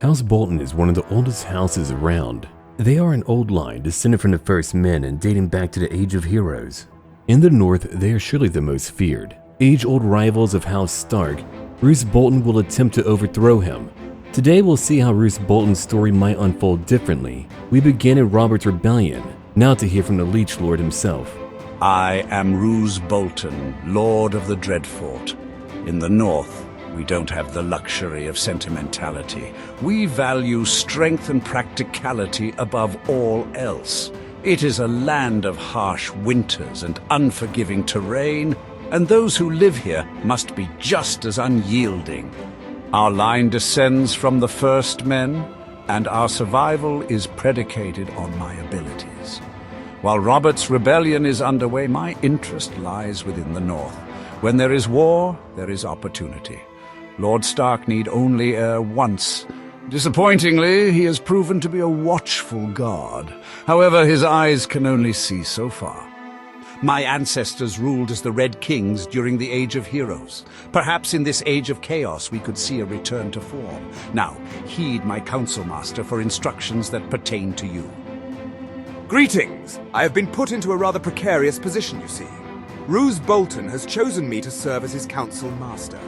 House Bolton is one of the oldest houses around. They are an old line descended from the first men and dating back to the Age of Heroes. In the north, they are surely the most feared. Age-old rivals of House Stark, Roose Bolton will attempt to overthrow him. Today we'll see how Roose Bolton's story might unfold differently. We begin in Robert's Rebellion, now to hear from the Leech Lord himself. I am Roose Bolton, Lord of the Dreadfort. In the north, we don't have the luxury of sentimentality. We value strength and practicality above all else. It is a land of harsh winters and unforgiving terrain, and those who live here must be just as unyielding. Our line descends from the first men, and our survival is predicated on my abilities. While Robert's rebellion is underway, my interest lies within the north. When there is war, there is opportunity. Lord Stark need only err once. Disappointingly, he has proven to be a watchful god. However, his eyes can only see so far. My ancestors ruled as the Red Kings during the Age of Heroes. Perhaps in this age of chaos we could see a return to form. Now, heed my council master for instructions that pertain to you. Greetings! I have been put into a rather precarious position, you see. Roose Bolton has chosen me to serve as his council master.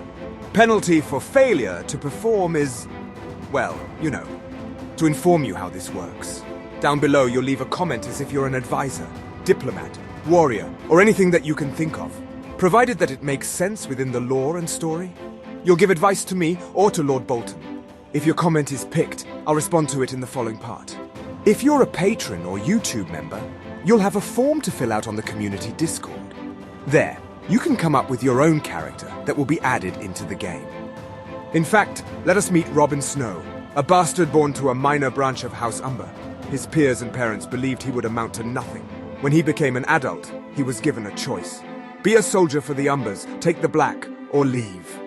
Penalty for failure to perform is, well, you know, to inform you how this works. Down below you'll leave a comment as if you're an advisor, diplomat, warrior, or anything that you can think of, provided that it makes sense within the lore and story. You'll give advice to me or to Lord Bolton. If your comment is picked, I'll respond to it in the following part. If you're a patron or YouTube member, you'll have a form to fill out on the community Discord. There, you can come up with your own character that will be added into the game. In fact, let us meet Robin Snow, a bastard born to a minor branch of House Umber. His peers and parents believed he would amount to nothing. When he became an adult, he was given a choice. Be a soldier for the Umbers, take the black, or leave.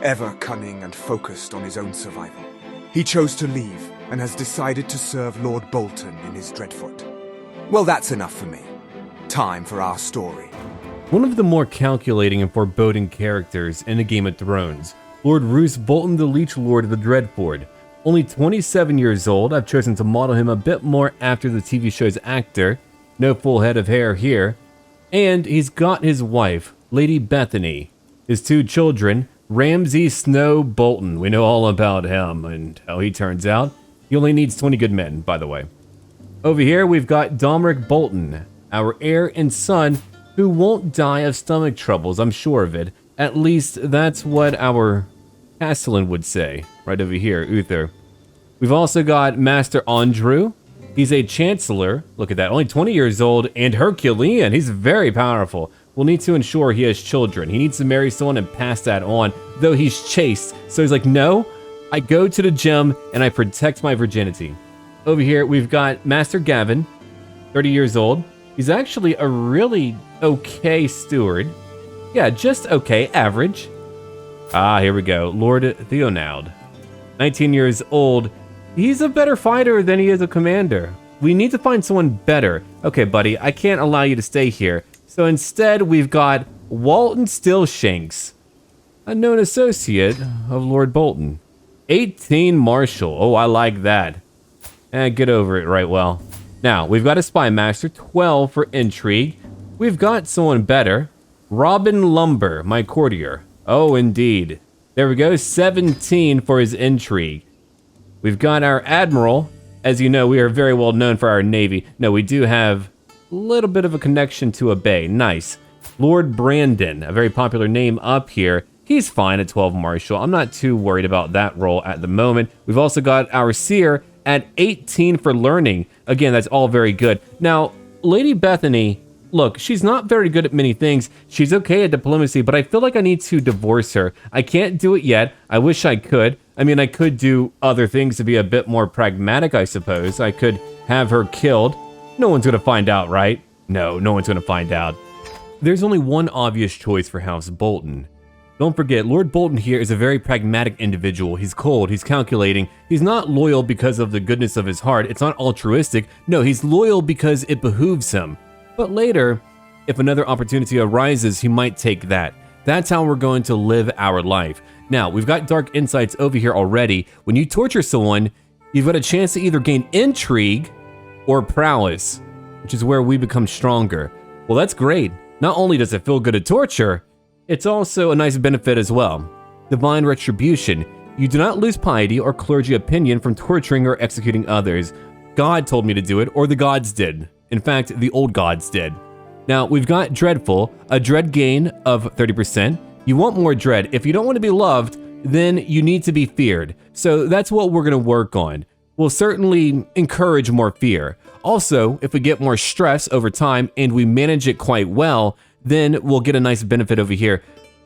Ever cunning and focused on his own survival. He chose to leave, and has decided to serve Lord Bolton in his Dreadfort. Well, that's enough for me. Time for our story. One of the more calculating and foreboding characters in the Game of Thrones, Lord Roose Bolton, the Leech Lord of the Dreadfort. Only 27 years old, I've chosen to model him a bit more after the TV show's actor. No full head of hair here. And he's got his wife, Lady Bethany. His two children, Ramsay Snow Bolton. We know all about him and how he turns out. He only needs 20 good men, by the way. Over here, we've got Domeric Bolton, our heir and son, who won't die of stomach troubles, I'm sure of it. At least that's what our Castellan would say. Right over here, Uther. We've also got Master Andrew. He's a Chancellor. Look at that, only 20 years old, and Herculean. He's very powerful. We'll need to ensure he has children. He needs to marry someone and pass that on, though he's chaste. So he's like, no, I go to the gym and I protect my virginity. Over here, we've got Master Gavin, 30 years old. He's actually a really okay steward. Yeah, just okay, average. Ah, here we go. Lord Theonald, 19 years old. He's a better fighter than he is a commander. We need to find someone better. Okay, buddy, I can't allow you to stay here. So instead, we've got Walton Stillshanks, a known associate of Lord Bolton. 18 Marshal. Oh, I like that. Get over it right well. Now, we've got a Spy Master, 12 for intrigue. We've got someone better. Robin Lumber, my courtier. Oh, indeed. There we go, 17 for his intrigue. We've got our Admiral. As you know, we are very well known for our Navy. No, we do have a little bit of a connection to a bay. Nice. Lord Brandon, a very popular name up here. He's fine at 12 Marshal. I'm not too worried about that role at the moment. We've also got our Seer at 18 for learning. Again, that's all very good. Now, Lady Bethany, look, she's not very good at many things. She's okay at diplomacy, but I feel like I need to divorce her. I can't do it yet. I wish I could. I mean, I could do other things to be a bit more pragmatic, I suppose. I could have her killed. No one's gonna find out, right? No, no one's gonna find out. There's only one obvious choice for House Bolton. Don't forget, Lord Bolton here is a very pragmatic individual. He's cold, he's calculating. He's not loyal because of the goodness of his heart. It's not altruistic. No, he's loyal because it behooves him. But later, if another opportunity arises, he might take that. That's how we're going to live our life. Now, we've got dark insights over here already. When you torture someone, you've got a chance to either gain intrigue or prowess, which is where we become stronger. Well, that's great. Not only does it feel good to torture, it's also a nice benefit as well. Divine retribution. You do not lose piety or clergy opinion from torturing or executing others. God told me to do it, or the gods did. In fact, the old gods did. Now, we've got Dreadful, a dread gain of 30%. You want more dread. If you don't want to be loved, then you need to be feared. So that's what we're going to work on. We'll certainly encourage more fear. Also, if we get more stress over time and we manage it quite well, then we'll get a nice benefit over here.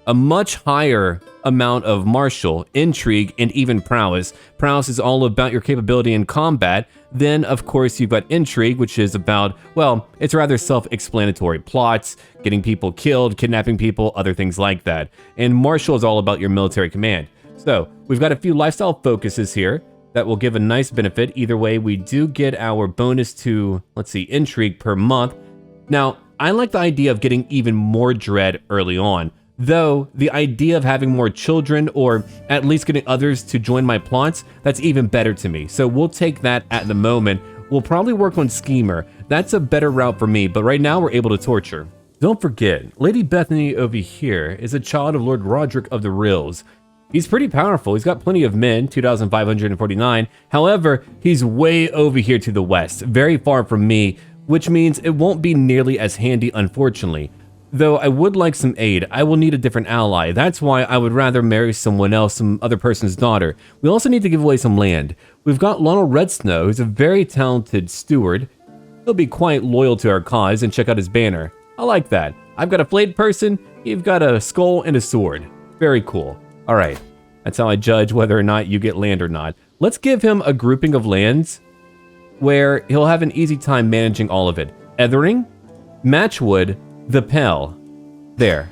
A much higher amount of martial, intrigue, and even prowess. Prowess is all about your capability in combat. Then, of course, you've got intrigue, which is about, well, it's rather self-explanatory. Plots, getting people killed, kidnapping people, other things like that. And martial is all about your military command. So, we've got a few lifestyle focuses here that will give a nice benefit. Either way, we do get our bonus to, let's see, intrigue per month. Now, I like the idea of getting even more dread early on. Though, the idea of having more children, or at least getting others to join my plots, that's even better to me. So we'll take that at the moment. We'll probably work on Schemer. That's a better route for me, but right now we're able to torture. Don't forget, Lady Bethany over here is a child of Lord Roderick of the Rills. He's pretty powerful. He's got plenty of men, 2,549. However, he's way over here to the west, very far from me, which means it won't be nearly as handy, unfortunately. Though I would like some aid, I will need a different ally. That's why I would rather marry someone else, some other person's daughter. We also need to give away some land. We've got Lionel Redsnow, who's a very talented steward. He'll be quite loyal to our cause, and check out his banner. I like that. I've got a flayed person, you've got a skull and a sword. Very cool. All right, that's how I judge whether or not you get land or not. Let's give him a grouping of lands where he'll have an easy time managing all of it. Ethering, Matchwood, The Pell. There.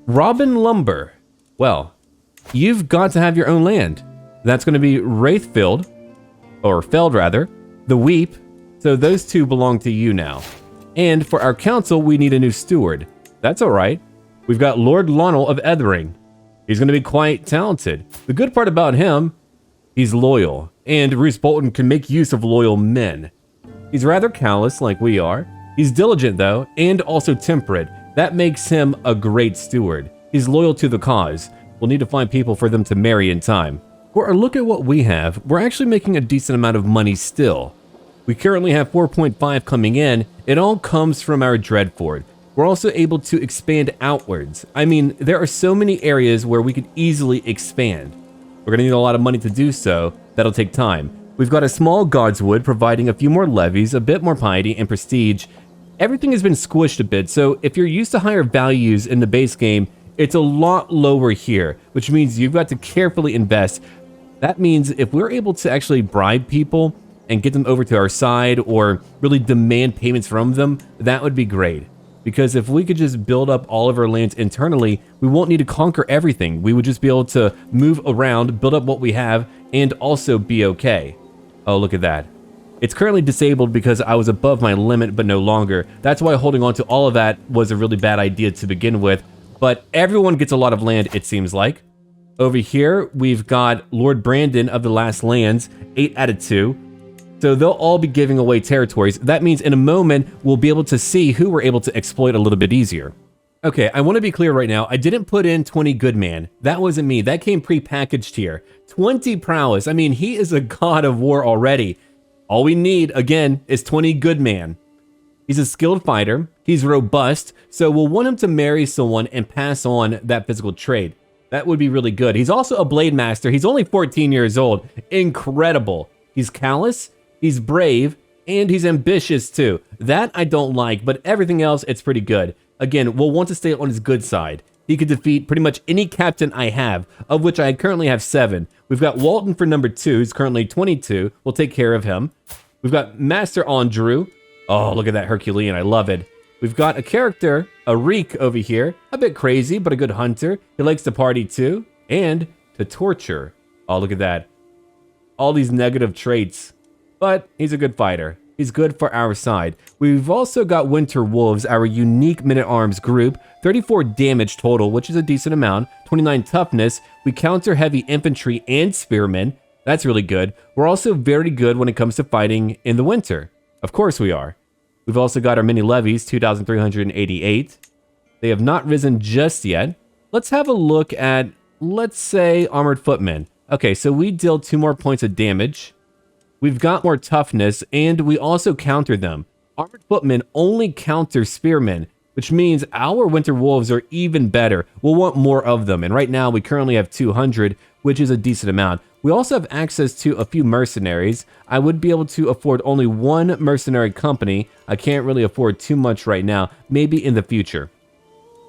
Robin Lumber. Well, you've got to have your own land. That's going to be Wraithfield, or Feld rather, The Weep. So those two belong to you now. And for our council, we need a new steward. That's all right. We've got Lord Lionel of Ethering. He's going to be quite talented. The good part about him, he's loyal. And Roose Bolton can make use of loyal men. He's rather callous like we are. He's diligent though, and also temperate. That makes him a great steward. He's loyal to the cause. We'll need to find people for them to marry in time. For a look at what we have, we're actually making a decent amount of money still. We currently have 4.5 coming in. It all comes from our Dreadfort. We're also able to expand outwards. I mean, there are so many areas where we could easily expand. We're gonna need a lot of money to do so. That'll take time. We've got a small Godswood providing a few more levies, a bit more piety and prestige. Everything has been squished a bit, so if you're used to higher values in the base game, it's a lot lower here, which means you've got to carefully invest. That means if we're able to actually bribe people and get them over to our side or really demand payments from them, that would be great. Because if we could just build up all of our lands internally, we won't need to conquer everything. We would just be able to move around, build up what we have, and also be okay. Oh, look at that. It's currently disabled because I was above my limit, but no longer. That's why holding on to all of that was a really bad idea to begin with. But everyone gets a lot of land, it seems like. Over here, we've got Lord Brandon of the Last Lands, 8 out of 2. So they'll all be giving away territories. That means in a moment, we'll be able to see who we're able to exploit a little bit easier. Okay, I want to be clear right now. I didn't put in 20 Goodman. That wasn't me. That came pre-packaged here. 20 Prowess. I mean, he is a god of war already. All we need, again, is 20 Goodman. He's a skilled fighter. He's robust. So we'll want him to marry someone and pass on that physical trait. That would be really good. He's also a Blade Master. He's only 14 years old. Incredible. He's callous. He's brave. And he's ambitious too. That I don't like, but everything else, it's pretty good. Again, we'll want to stay on his good side. He could defeat pretty much any captain I have, of which I currently have 7. We've got Walton for number 2, who's currently 22. We'll take care of him. We've got Master Andrew. Oh, look at that Herculean. I love it. We've got a character, a Reek over here. A bit crazy, but a good hunter. He likes to party too. And to torture. Oh, look at that. All these negative traits. But he's a good fighter. He's good for our side. We've also got Winter Wolves, our unique men-at-arms group. 34 damage total, which is a decent amount. 29 toughness. We counter heavy infantry and spearmen. That's really good. We're also very good when it comes to fighting in the winter. Of course we are. We've also got our mini levies, 2,388. They have not risen just yet. Let's have a look at, let's say, armored footmen. Okay, so we deal 2 more points of damage. We've got more toughness, and we also counter them. Armored footmen only counter spearmen, which means our winter wolves are even better. We'll want more of them, and right now we currently have 200, which is a decent amount. We also have access to a few mercenaries. I would be able to afford only 1 mercenary company. I can't really afford too much right now, maybe in the future.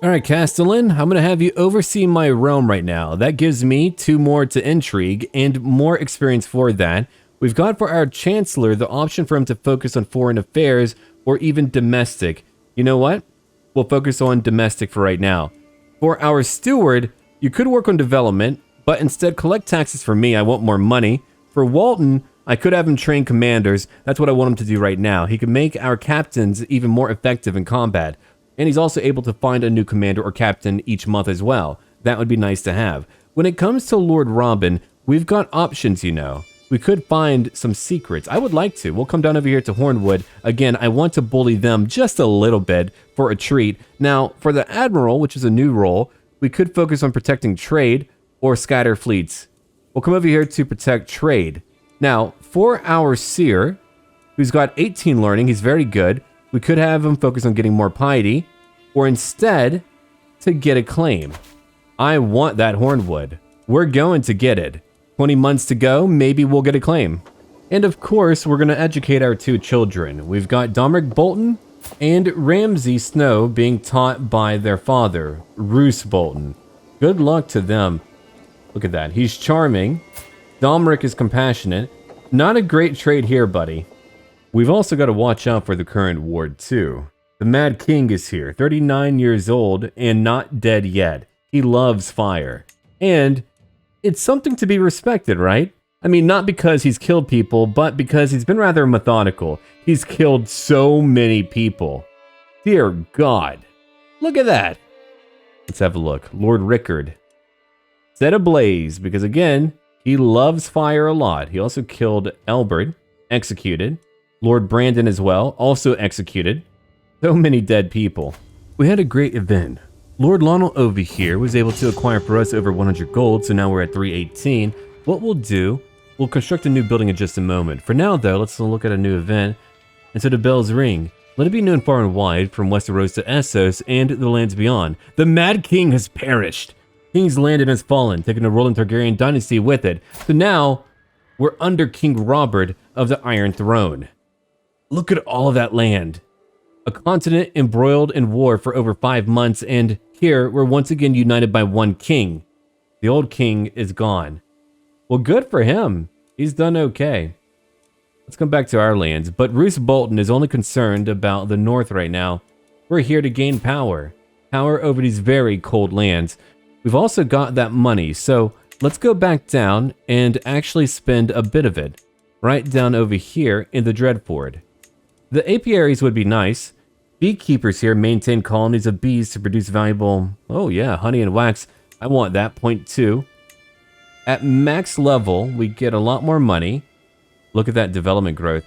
Alright, Castellan, I'm going to have you oversee my realm right now. That gives me 2 more to intrigue and more experience for that. We've got for our Chancellor the option for him to focus on foreign affairs or even domestic. You know what? We'll focus on domestic for right now. For our Steward, you could work on development, but instead collect taxes for me. I want more money. For Walton, I could have him train commanders. That's what I want him to do right now. He can make our captains even more effective in combat. And he's also able to find a new commander or captain each month as well. That would be nice to have. When it comes to Lord Robin, we've got options, you know. We could find some secrets. I would like to. We'll come down over here to Hornwood. Again, I want to bully them just a little bit for a treat. Now, for the Admiral, which is a new role, we could focus on protecting trade or scatter fleets. We'll come over here to protect trade. Now, for our Seer, who's got 18 learning, he's very good. We could have him focus on getting more piety, or instead, to get a claim. I want that Hornwood. We're going to get it. 20 months to go, maybe we'll get a claim. And of course, we're going to educate our 2 children. We've got Dominic Bolton and Ramsay Snow being taught by their father, Roose Bolton. Good luck to them. Look at that. He's charming. Dominic is compassionate. Not a great trade here, buddy. We've also got to watch out for the current ward, too. The Mad King is here, 39 years old and not dead yet. He loves fire. And it's something to be respected, right? I mean, not because he's killed people, but because he's been rather methodical. He's killed so many people. Dear God. Look at that. Let's have a look. Lord Rickard. Set ablaze, because again, he loves fire a lot. He also killed Elbert, executed. Lord Brandon as well, also executed. So many dead people. We had a great event. Lord Lionel over here was able to acquire for us over 100 gold, so now we're at 318. What we'll do, we'll construct a new building in just a moment. For now, though, let's look at a new event. And so the bells ring. Let it be known far and wide, from Westeros to Essos and the lands beyond. The Mad King has perished. King's Landing has fallen, taking the Roland Targaryen dynasty with it. So now, we're under King Robert of the Iron Throne. Look at all of that land. A continent embroiled in war for over 5 months, and here we're once again united by one king. The old king is gone. Well, good for him. He's done okay. Let's come back to our lands, but Roose Bolton is only concerned about the north right now. We're here to gain power. Power over these very cold lands. We've also got that money, so let's go back down and actually spend a bit of it. Right down over here in the Dreadfort. The apiaries would be nice. Beekeepers here maintain colonies of bees to produce valuable, oh yeah, honey and wax. I want that, 0.2. At max level, we get a lot more money. Look at that development growth.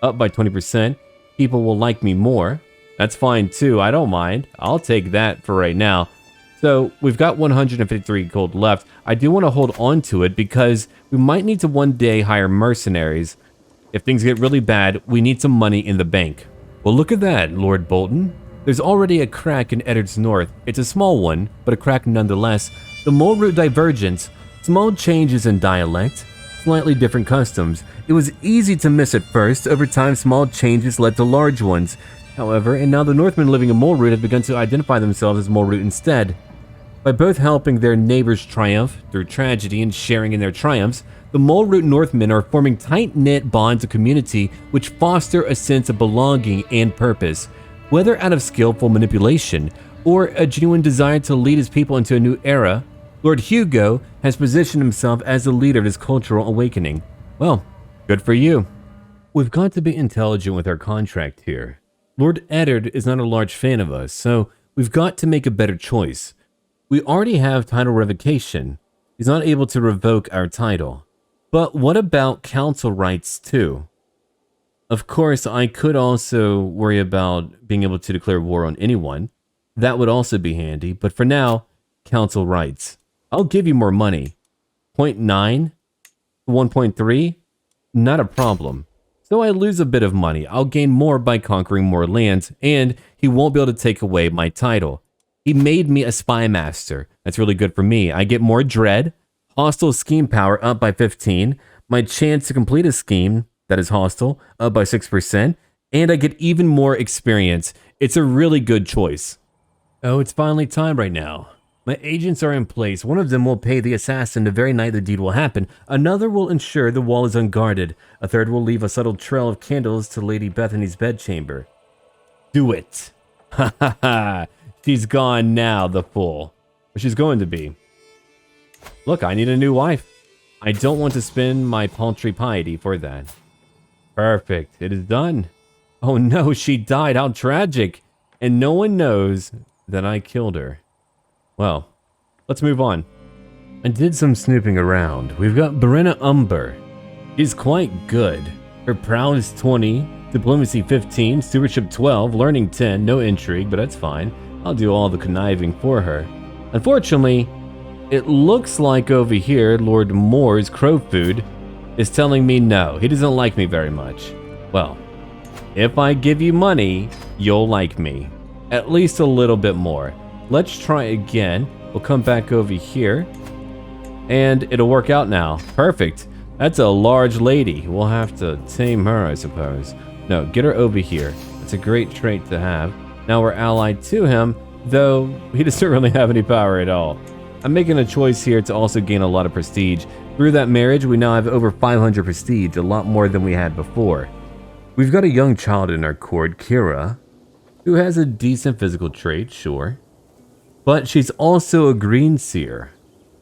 Up by 20%. People will like me more. That's fine too, I don't mind. I'll take that for right now. So, we've got 153 gold left. I do want to hold on to it because we might need to one day hire mercenaries. If things get really bad, we need some money in the bank. Well, look at that, Lord Bolton. There's already a crack in Eddard's North. It's a small one, but a crack nonetheless. The mole route divergence, small changes in dialect, slightly different customs. It was easy to miss at first. Over time, small changes led to large ones. However, and now the Northmen living in Mole Root have begun to identify themselves as Mole Root instead. By both helping their neighbors triumph through tragedy and sharing in their triumphs, the Mole Root Northmen are forming tight-knit bonds of community which foster a sense of belonging and purpose. Whether out of skillful manipulation or a genuine desire to lead his people into a new era, Lord Hugo has positioned himself as the leader of this cultural awakening. Well, good for you. we've got to be intelligent with our contract here. Lord Eddard is not a large fan of us, so we've got to make a better choice. We already have title revocation. He's not able to revoke our title. But what about council rights too? Of course, I could also worry about being able to declare war on anyone. That would also be handy, but for now, council rights. I'll give you more money. 0.9 to 1.3, not a problem. So I lose a bit of money. I'll gain more by conquering more lands, and he won't be able to take away my title. He made me a spy master. That's really good for me. I get more dread, hostile scheme power up by 15, my chance to complete a scheme that is hostile up by 6%, and I get even more experience. It's a really good choice. Oh, it's finally time right now. My agents are in place. One of them will pay the assassin the very night the deed will happen. Another will ensure the wall is unguarded. A third will leave a subtle trail of candles to Lady Bethany's bedchamber. Do it. Ha ha ha. She's gone now, the fool. Or she's going to be. Look, I need a new wife. I don't want to spend my paltry piety for that. Perfect. It is done. Oh no, she died. How tragic. And no one knows that I killed her. Well, let's move on. I did some snooping around. We've got Brenna Umber. She's quite good. Her prowl is 20, diplomacy 15, stewardship 12, learning 10, no intrigue, but that's fine. I'll do all the conniving for her. Unfortunately, it looks like over here, Lord Moore's crow food is telling me no. He doesn't like me very much. Well, if I give you money, you'll like me. At least a little bit more. Let's try again. We'll come back over here. And it'll work out now. Perfect. That's a large lady. We'll have to tame her, I suppose. No, get her over here. It's a great trait to have. Now we're allied to him, though he doesn't really have any power at all. I'm making a choice here to also gain a lot of prestige. Through that marriage, we now have over 500 prestige, a lot more than we had before. We've got a young child in our court, Kira, who has a decent physical trait, sure. But she's also a green seer.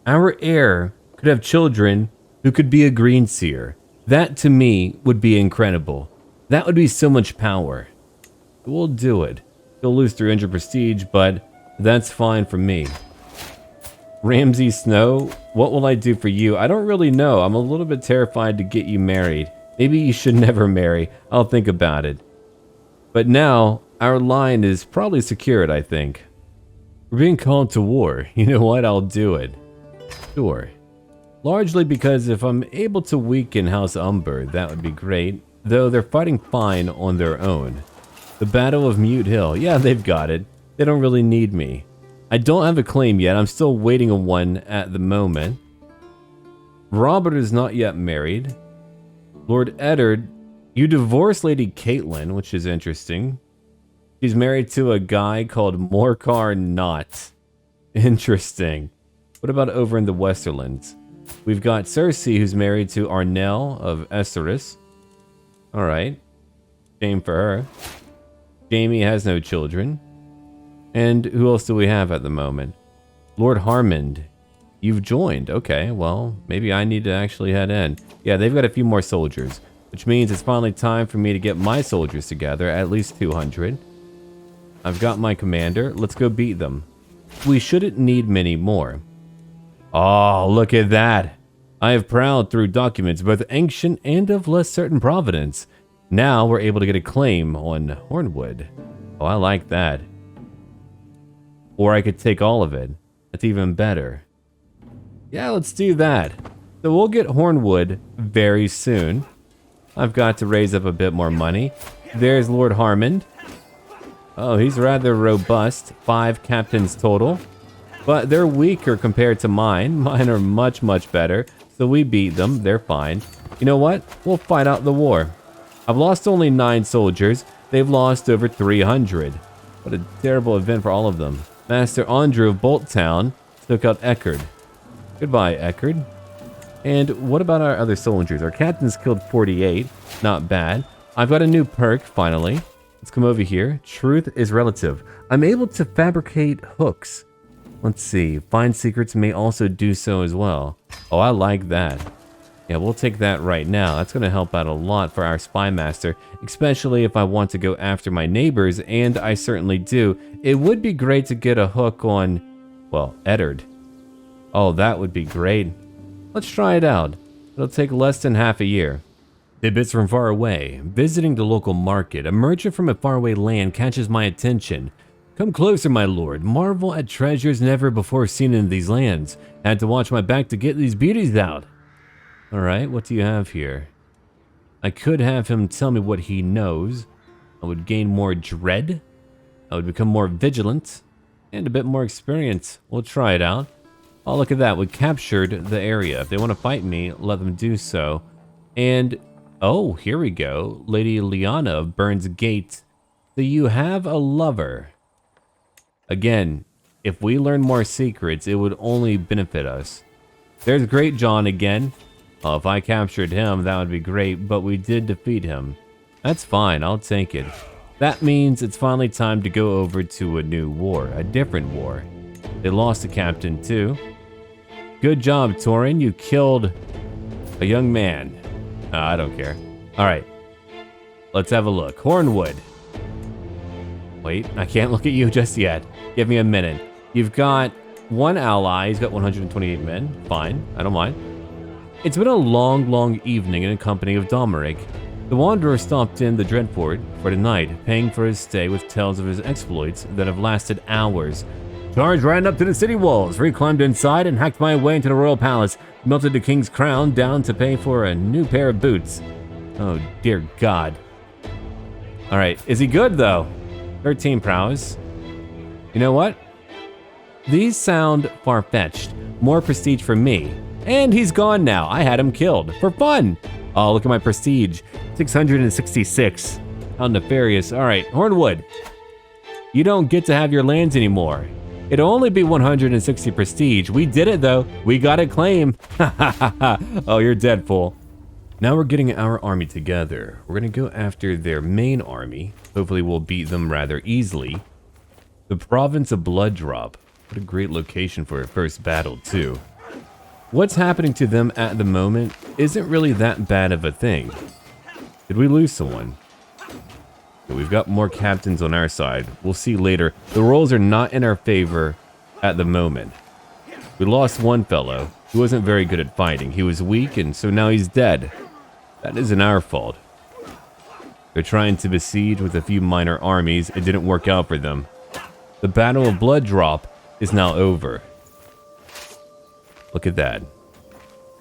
Our heir could have children who could be a green seer. That, to me, would be incredible. That would be so much power. We'll do it. He'll lose 300 prestige, but that's fine for me. Ramsay Snow, what will I do for you? I don't really know. I'm a little bit terrified to get you married. Maybe you should never marry. I'll think about it. But now, our line is probably secured, I think. We're being called to war. You know what? I'll do it. Sure. Largely because if I'm able to weaken House Umber, that would be great. Though they're fighting fine on their own. The Battle of Mute Hill. Yeah, they've got it. They don't really need me. I don't have a claim yet. I'm still waiting on one at the moment. Robert is not yet married. Lord Eddard, you divorced Lady Caitlin, which is interesting. She's married to a guy called Morcar Knott. Interesting. What about over in the Westerlands? We've got Cersei, who's married to Arnell of Esseris. Alright. Shame for her. Jamie has no children. And who else do we have at the moment? Lord Harmond. You've joined. Okay, well, maybe I need to actually head in. Yeah, they've got a few more soldiers. Which means it's finally time for me to get my soldiers together. At least 200. I've got my commander. Let's go beat them. We shouldn't need many more. Oh, look at that. I have prowled through documents, both ancient and of less certain provenance. Now we're able to get a claim on Hornwood. Oh, I like that. Or I could take all of it. That's even better. Yeah, let's do that. So we'll get Hornwood very soon. I've got to raise up a bit more money. There's Lord Harmond. Oh, he's rather robust. 5 captains total. But they're weaker compared to mine. Mine are much, much better. So we beat them. They're fine. You know what? We'll fight out the war. I've lost only 9 soldiers. They've lost over 300. What a terrible event for all of them. Master Andrew of Bolttown took out Eckard. Goodbye, Eckard. And what about our other soldiers? Our captain's killed 48. Not bad. I've got a new perk, finally. Let's come over here. Truth is relative. I'm able to fabricate hooks. Let's see. Find secrets may also do so as well. Oh, I like that. Yeah, we'll take that right now. That's going to help out a lot for our spy master, especially if I want to go after my neighbors, and I certainly do. It would be great to get a hook on, well, Eddard. Oh, that would be great. Let's try it out. It'll take less than half a year. Tidbits from far away. Visiting the local market, a merchant from a faraway land catches my attention. Come closer, my lord. Marvel at treasures never before seen in these lands. Had to watch my back to get these beauties out. Alright, what do you have here? I could have him tell me what he knows. I would gain more dread. I would become more vigilant. And a bit more experience. We'll try it out. Oh, look at that. We captured the area. If they want to fight me, let them do so. And, oh, here we go. Lady Liana of Burns Gate. So you have a lover. Again, if we learn more secrets, it would only benefit us. There's Great John again. Oh, if I captured him, that would be great, but we did defeat him. That's fine, I'll take it. That means it's finally time to go over to a new war, a different war. They lost a captain too. Good job, Torin, you killed a young man. I don't care. Alright, let's have a look. Hornwood. Wait, I can't look at you just yet. Give me a minute. You've got one ally, he's got 128 men. Fine, I don't mind. It's been a long evening in the company of Domeric. The Wanderer stopped in the Dreadfort for the night, paying for his stay with tales of his exploits that have lasted hours. Charged right up to the city walls, reclimbed inside and hacked my way into the royal palace, melted the king's crown down to pay for a new pair of boots. Oh dear God. Alright, is he good though? 13 prowess. You know what? These sound far-fetched. More prestige for me. And he's gone now. I had him killed. For fun. Oh, look at my prestige. 666. How nefarious. Alright, Hornwood. You don't get to have your lands anymore. It'll only be 160 prestige. We did it though. We got a claim. Oh, you're dead, fool. Now we're getting our army together. We're gonna go after their main army. Hopefully we'll beat them rather easily. The province of Blooddrop. What a great location for a first battle too. What's happening to them at the moment isn't really that bad of a thing. Did we lose someone? We've got more captains on our side. We'll see later. The rolls are not in our favor at the moment. We lost one fellow who wasn't very good at fighting. He was weak and so now he's dead. That isn't our fault. They're trying to besiege with a few minor armies. It didn't work out for them. The Battle of Blooddrop is now over. Look at that.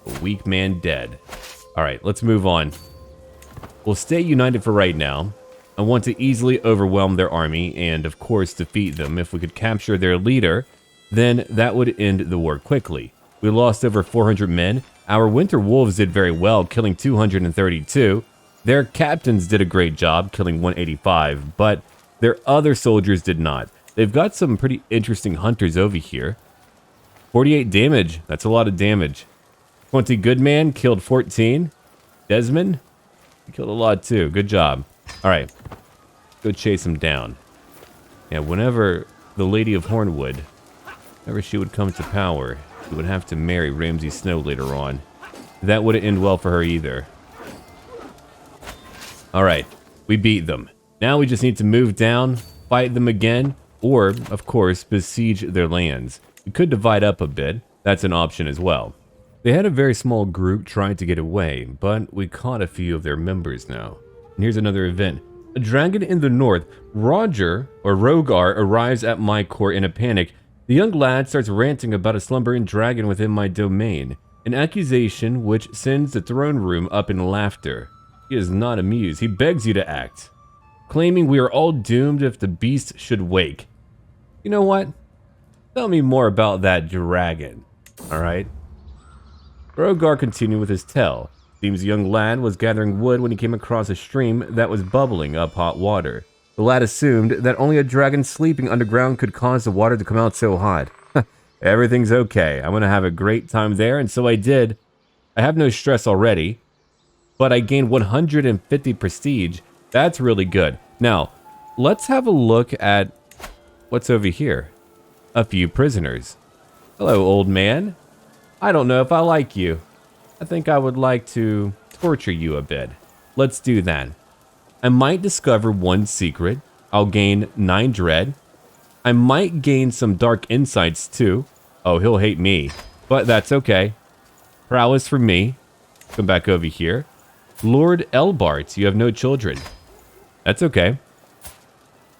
A weak man dead. Alright, let's move on. We'll stay united for right now. I want to easily overwhelm their army and, of course, defeat them. If we could capture their leader, then that would end the war quickly. We lost over 400 men. Our Winter Wolves did very well, killing 232. Their captains did a great job, killing 185, but their other soldiers did not. They've got some pretty interesting hunters over here. 48 damage. That's a lot of damage. 20 Goodman killed 14. Desmond killed a lot too. Good job. All right, go chase him down. Yeah, whenever the Lady of Hornwood, whenever she would come to power, she would have to marry Ramsay Snow later on. That wouldn't end well for her either. All right, we beat them. Now we just need to move down, fight them again, or, of course, besiege their lands. We could divide up a bit. That's an option as well. They had a very small group trying to get away, but we caught a few of their members now. And here's another event. A dragon in the north, Rogar, arrives at my court in a panic. The young lad starts ranting about a slumbering dragon within my domain. An accusation which sends the throne room up in laughter. He is not amused. He begs you to act, claiming we are all doomed if the beast should wake. You know what? Tell me more about that dragon. Alright. Rogar continued with his tale. Seems the young lad was gathering wood when he came across a stream that was bubbling up hot water. The lad assumed that only a dragon sleeping underground could cause the water to come out so hot. Everything's okay. I'm gonna have a great time there, and so I did. I have no stress already, but I gained 150 prestige. That's really good. Now, let's have a look at what's over here. A few prisoners. Hello, old man. I don't know if I like you. I think I would like to torture you a bit. Let's do that. I might discover one secret. I'll gain 9 dread. I might gain some dark insights too. Oh, he'll hate me, but that's okay. Prowess for me. Come back over here. Lord Elbart, you have no children. That's okay.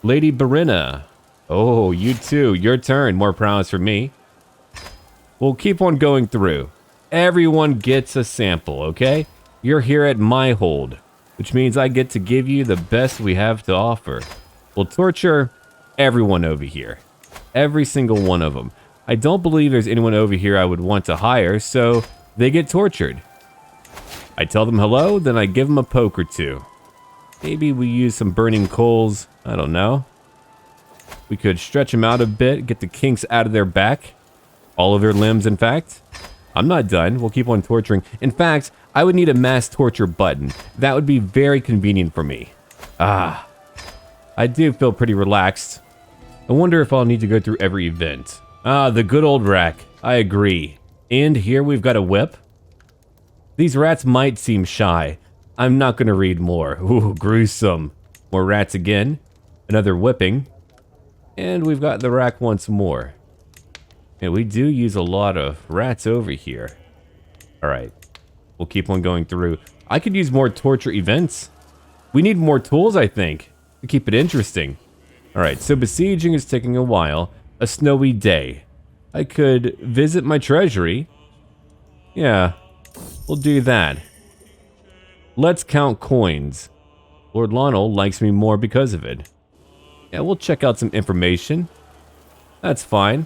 Lady Berina. Oh, you too. Your turn. More prowess for me. We'll keep on going through. Everyone gets a sample, okay? You're here at my hold, which means I get to give you the best we have to offer. We'll torture everyone over here. Every single one of them. I don't believe there's anyone over here I would want to hire, so they get tortured. I tell them hello, then I give them a poke or two. Maybe we use some burning coals. I don't know. We could stretch them out a bit, get the kinks out of their back. All of their limbs, in fact. I'm not done. We'll keep on torturing. In fact, I would need a mass torture button. That would be very convenient for me. Ah. I do feel pretty relaxed. I wonder if I'll need to go through every event. Ah, the good old rack. I agree. And here we've got a whip. These rats might seem shy. I'm not going to read more. Ooh, gruesome. More rats again. Another whipping. And we've got the rack once more. And we do use a lot of rats over here. Alright. We'll keep on going through. I could use more torture events. We need more tools, I think, to keep it interesting. Alright, so besieging is taking a while. A snowy day. I could visit my treasury. Yeah, we'll do that. Let's count coins. Lord Lionel likes me more because of it. Yeah, we'll check out some information. That's fine.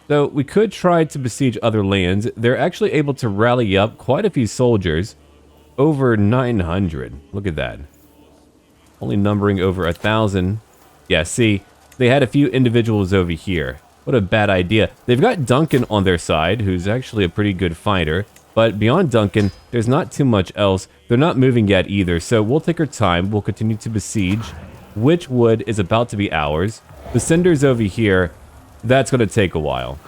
Though we could try to besiege other lands. They're actually able to rally up quite a few soldiers. Over 900. Look at that. Only numbering over 1,000. Yeah, see, they had a few individuals over here. What a bad idea. They've got Duncan on their side, who's actually a pretty good fighter. But beyond Duncan, there's not too much else. They're not moving yet either, so we'll take our time. We'll continue to besiege. Witchwood is about to be ours. The Cinders over here, that's going to take a while.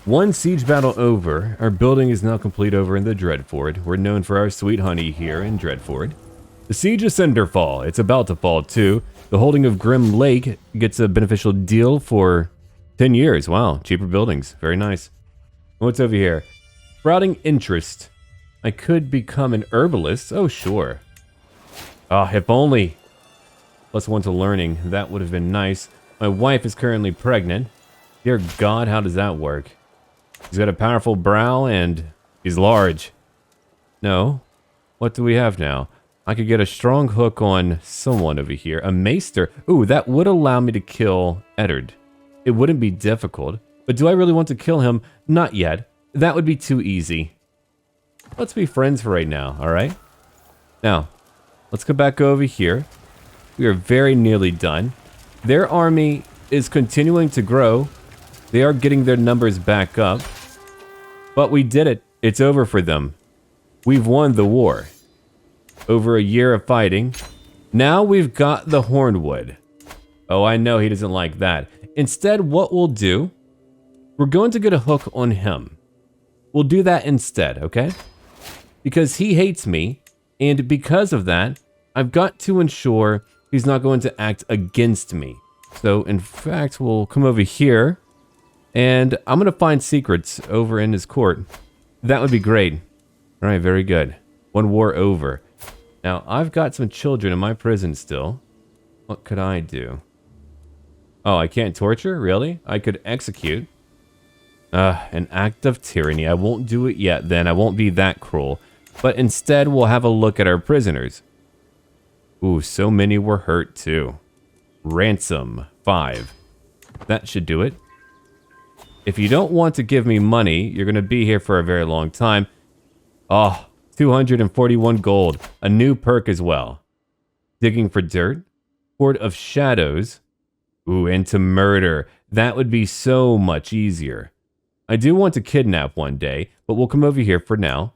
One siege battle over. Our building is now complete over in the Dreadfort. We're known for our sweet honey here in Dreadfort. The Siege of Cinderfall. It's about to fall too. The holding of Grim Lake gets a beneficial deal for 10 years. Wow, cheaper buildings. Very nice. What's over here? Sprouting interest. I could become an herbalist. Oh, sure. Ah, if only. +1 to learning. That would have been nice. My wife is currently pregnant. Dear God, how does that work? He's got a powerful brow and he's large. No. What do we have now? I could get a strong hook on someone over here. A maester. Ooh, that would allow me to kill Eddard. It wouldn't be difficult. But do I really want to kill him? Not yet. That would be too easy. Let's be friends for right now, alright? Now, let's go back over here. We are very nearly done. Their army is continuing to grow. They are getting their numbers back up. But we did it. It's over for them. We've won the war. Over a year of fighting. Now we've got the Hornwood. Oh, I know he doesn't like that. Instead, what we'll do, we're going to get a hook on him. We'll do that instead, okay? Because he hates me, and because of that, I've got to ensure he's not going to act against me. So, in fact, we'll come over here, and I'm going to find secrets over in his court. That would be great. All right, very good. One war over. Now, I've got some children in my prison still. What could I do? Oh, I can't torture? Really? I could execute. An act of tyranny. I won't do it yet then. I won't be that cruel. But instead, we'll have a look at our prisoners. Ooh, so many were hurt too. Ransom, 5. That should do it. If you don't want to give me money, you're going to be here for a very long time. Oh, 241 gold. A new perk as well. Digging for dirt. Horde of shadows. Ooh, and to murder. That would be so much easier. I do want to kidnap one day, but we'll come over here for now.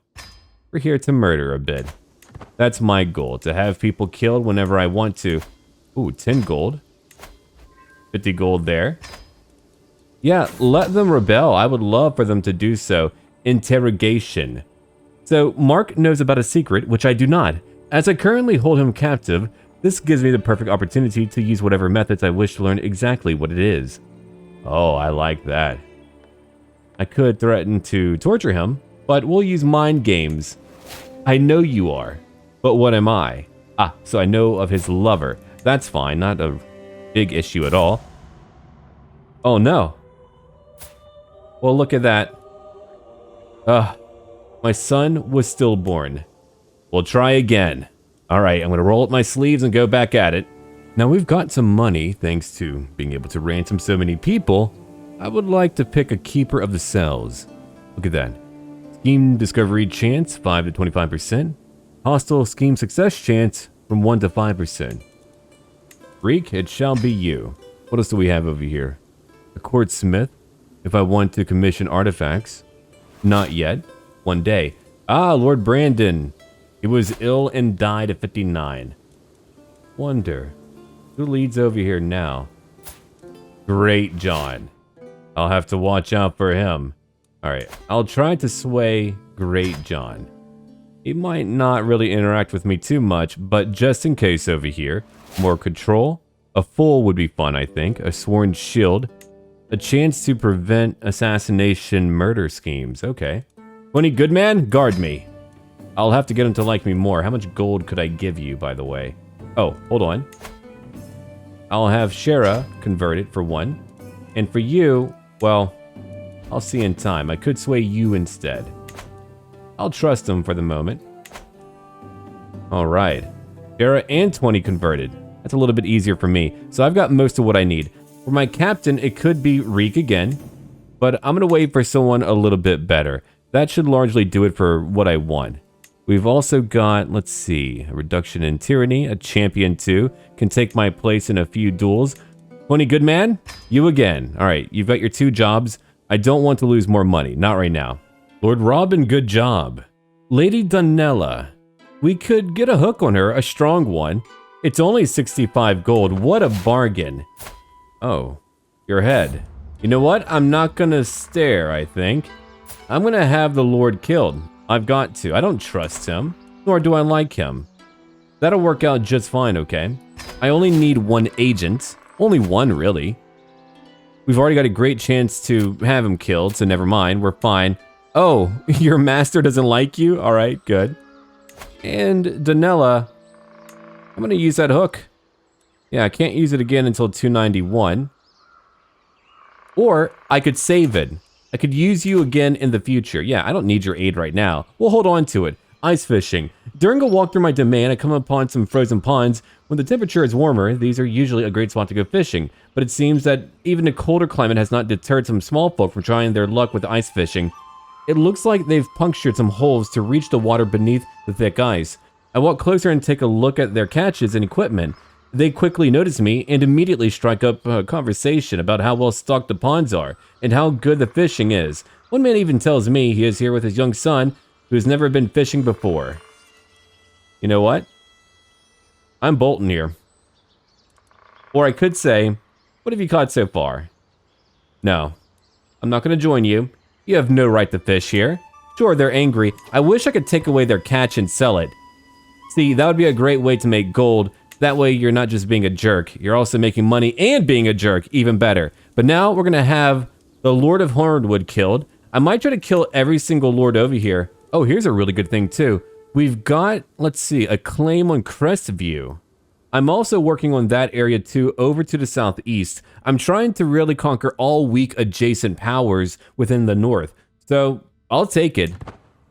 We're here to murder a bit. That's my goal, to have people killed whenever I want to. Ooh, 10 gold. 50 gold there. Yeah, let them rebel. I would love for them to do so. Interrogation. So Mark knows about a secret, which I do not. As I currently hold him captive, this gives me the perfect opportunity to use whatever methods I wish to learn exactly what it is. Oh, I like that. I could threaten to torture him, but we'll use mind games. I know you are, but what am I? Ah, so I know of his lover. That's fine, not a big issue at all. Oh no. Well, look at that. My son was stillborn. We'll try again. Alright, I'm gonna roll up my sleeves and go back at it. Now we've got some money, thanks to being able to ransom so many people. I would like to pick a keeper of the cells. Look at that. Scheme discovery chance, 5 to 25%. Hostile scheme success chance, from 1 to 5%. Freak, it shall be you. What else do we have over here? A court smith, if I want to commission artifacts. Not yet. One day. Ah, Lord Brandon. He was ill and died at 59. Wonder, who leads over here now? Great John. I'll have to watch out for him. Alright, I'll try to sway Great John. He might not really interact with me too much, but just in case over here. More control. A fool would be fun, I think. A sworn shield. A chance to prevent assassination murder schemes. Okay. 20 good man, guard me. I'll have to get him to like me more. How much gold could I give you, by the way? Oh, hold on. I'll have Shara convert it for 1. And for you, well, I'll see in time. I could sway you instead. I'll trust him for the moment. Alright. Shara and 20 converted. That's a little bit easier for me. So I've got most of what I need. For my captain, it could be Reek again. But I'm going to wait for someone a little bit better. That should largely do it for what I want. We've also got, let's see, a reduction in tyranny, a champion 2, can take my place in a few duels. 20 good man, you again. Alright, you've got your 2 jobs. I don't want to lose more money, not right now. Lord Robin, good job. Lady Dunella, we could get a hook on her, a strong one. It's only 65 gold, what a bargain. Oh, your head. You know what, I'm not gonna stare, I think. I'm gonna have the Lord killed. I've got to. I don't trust him, nor do I like him. That'll work out just fine, okay? I only need 1 agent. Only 1, really. We've already got a great chance to have him killed, so never mind, we're fine. Oh, your master doesn't like you? Alright, good. And Danella, I'm gonna use that hook. Yeah, I can't use it again until 291. Or I could save it. I could use you again in the future. Yeah, I don't need your aid right now. We'll hold on to it. Ice fishing. During a walk through my domain, I come upon some frozen ponds. When the temperature is warmer, these are usually a great spot to go fishing. But it seems that even a colder climate has not deterred some small folk from trying their luck with ice fishing. It looks like they've punctured some holes to reach the water beneath the thick ice. I walk closer and take a look at their catches and equipment. They quickly notice me and immediately strike up a conversation about how well stocked the ponds are and how good the fishing is. One man even tells me he is here with his young son who has never been fishing before. You know what? I'm Bolton here. Or I could say, what have you caught so far? No, I'm not going to join you. You have no right to fish here. Sure, they're angry. I wish I could take away their catch and sell it. See, that would be a great way to make gold. That way you're not just being a jerk, you're also making money and being a jerk, even better. But now we're gonna have the Lord of Hornwood killed. I might try to kill every single lord over here. Oh, here's a really good thing too. We've got, let's see, a claim on Crestview. I'm also working on that area too, over to the southeast. I'm trying to really conquer all weak adjacent powers within the north. So, I'll take it.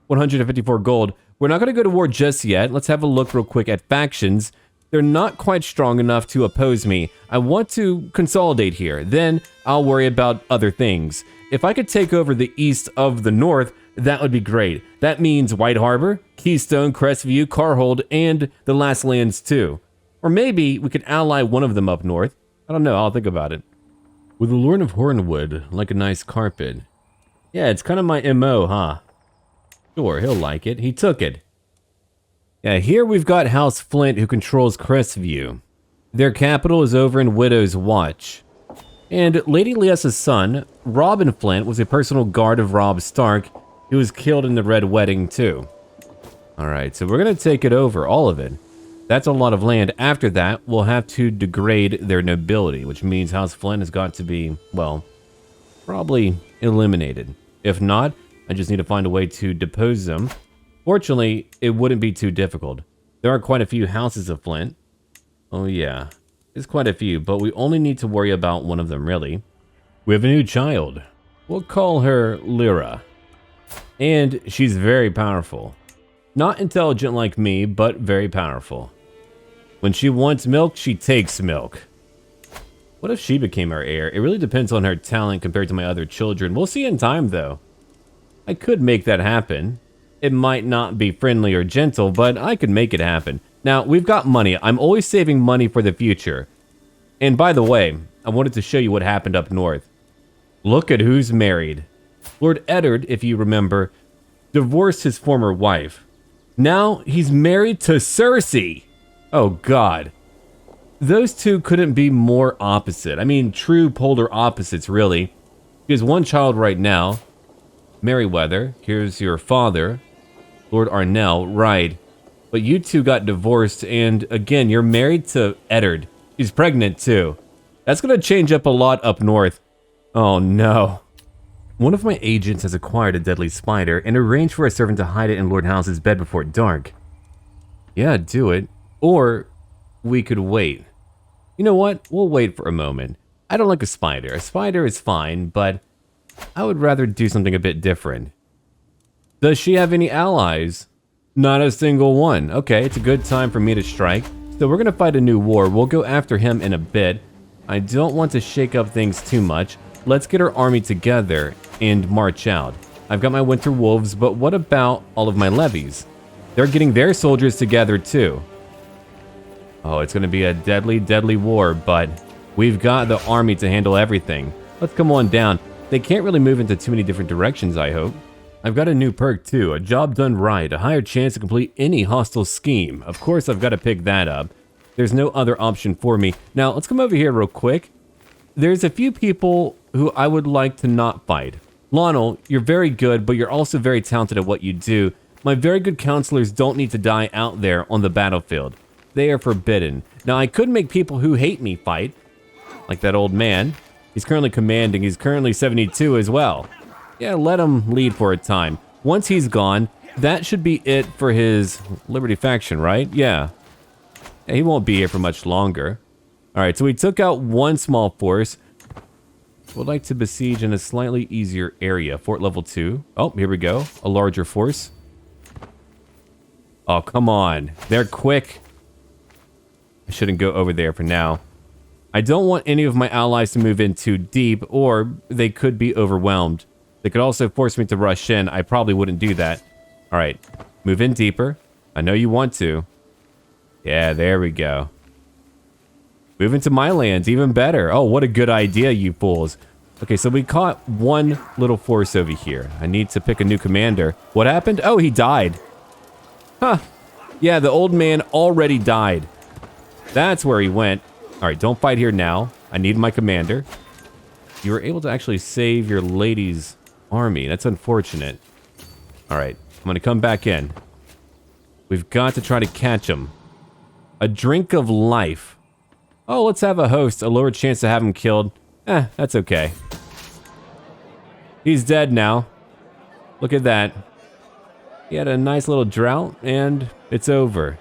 154 gold. We're not gonna go to war just yet. Let's have a look real quick at factions. They're not quite strong enough to oppose me. I want to consolidate here. Then I'll worry about other things. If I could take over the east of the north, that would be great. That means White Harbor, Keystone, Crestview, Carhold, and the Last Lands too. Or maybe we could ally one of them up north. I don't know, I'll think about it. With the Lord of Hornwood, like a nice carpet. Yeah, it's kind of my MO, huh? Sure, he'll like it. He took it. Yeah, here we've got House Flint, who controls Crestview. Their capital is over in Widow's Watch. And Lady Liessa's son, Robin Flint, was a personal guard of Robb Stark, who was killed in the Red Wedding too. Alright, so we're going to take it over, all of it. That's a lot of land. After that, we'll have to degrade their nobility, which means House Flynn has got to be, well, probably eliminated. If not, I just need to find a way to depose them. Fortunately, it wouldn't be too difficult. There are quite a few houses of Flint. Oh yeah, there's quite a few, but we only need to worry about one of them, really. We have a new child. We'll call her Lyra. And she's very powerful. Not intelligent like me, but very powerful. When she wants milk, she takes milk. What if she became our heir? It really depends on her talent compared to my other children. We'll see in time, though. I could make that happen. It might not be friendly or gentle, but I could make it happen. Now, we've got money. I'm always saving money for the future. And by the way, I wanted to show you what happened up north. Look at who's married. Lord Eddard, if you remember, divorced his former wife. Now he's married to Cersei. Oh, God. Those two couldn't be more opposite. I mean, true polar opposites, really. He has one child right now. Merryweather, here's your father. Lord Arnell, right. But you two got divorced, and again, you're married to Eddard. She's pregnant, too. That's going to change up a lot up north. Oh, no. One of my agents has acquired a deadly spider and arranged for a servant to hide it in Lord House's bed before dark. Yeah, do it. Or we could wait. You know what? We'll wait for a moment. I don't like a spider. A spider is fine, but I would rather do something a bit different. Does she have any allies? Not a single one. Okay, it's a good time for me to strike. So we're going to fight a new war. We'll go after him in a bit. I don't want to shake up things too much. Let's get our army together and march out. I've got my winter wolves, but what about all of my levies? They're getting their soldiers together too. Oh, it's going to be a deadly, deadly war, but we've got the army to handle everything. Let's come on down. They can't really move into too many different directions, I hope. I've got a new perk too, a job done right, a higher chance to complete any hostile scheme. Of course, I've got to pick that up. There's no other option for me. Now, let's come over here real quick. There's a few people who I would like to not fight. Lionel, you're very good, but you're also very talented at what you do. My very good counselors don't need to die out there on the battlefield. They are forbidden. Now, I could make people who hate me fight, like that old man. He's currently commanding. He's currently 72 as well. Yeah, let him lead for a time. Once he's gone, that should be it for his Liberty faction, right? Yeah. He won't be here for much longer. All right, so we took out one small force. Would like to besiege in a slightly easier area. Fort level 2. Oh, here we go. A larger force. Oh, come on. They're quick. I shouldn't go over there for now. I don't want any of my allies to move in too deep, or they could be overwhelmed. They could also force me to rush in. I probably wouldn't do that. All right, move in deeper. I know you want to. Yeah, there we go. Move into my lands, even better. Oh, what a good idea, you fools. Okay, so we caught one little force over here. I need to pick a new commander. What happened? Oh, he died. Huh. Yeah, the old man already died. That's where he went. All right, don't fight here now. I need my commander. You were able to actually save your lady's army. That's unfortunate. All right, I'm going to come back in. We've got to try to catch him. A drink of life. Oh, let's have a host. A lower chance to have him killed. That's okay. He's dead now. Look at that. He had a nice little drought, and it's over.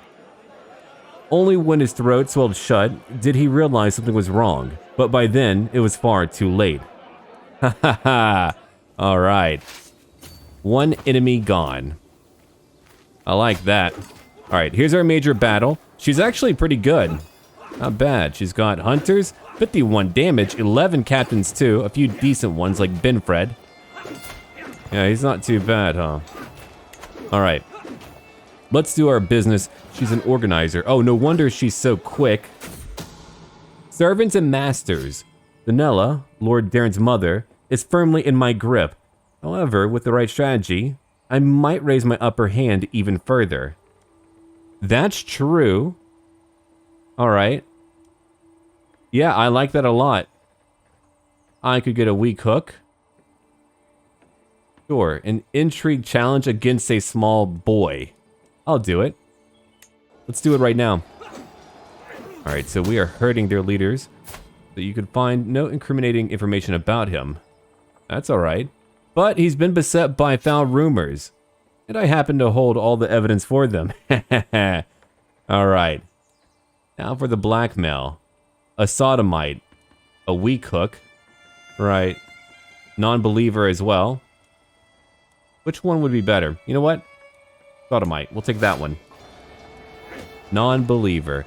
Only when his throat swelled shut did he realize something was wrong. But by then, it was far too late. Ha ha ha. All right. One enemy gone. I like that. All right, here's our major battle. She's actually pretty good. Not bad. She's got hunters, 51 damage, 11 captains too, a few decent ones like Benfred. Yeah, he's not too bad, huh? All right. Let's do our business. She's an organizer. Oh, no wonder she's so quick. Servants and masters. Danella, Lord Darren's mother, is firmly in my grip. However, with the right strategy, I might raise my upper hand even further. That's true. All right. Yeah, I like that a lot. I could get a weak hook. Sure, an intrigue challenge against a small boy. I'll do it. Let's do it right now. Alright, so we are hurting their leaders. So you can find no incriminating information about him. That's alright. But he's been beset by foul rumors. And I happen to hold all the evidence for them. Alright. Now for the blackmail. A sodomite. A weak hook. Right. Non-believer as well. Which one would be better? You know what? Sodomite. We'll take that one. Non-believer.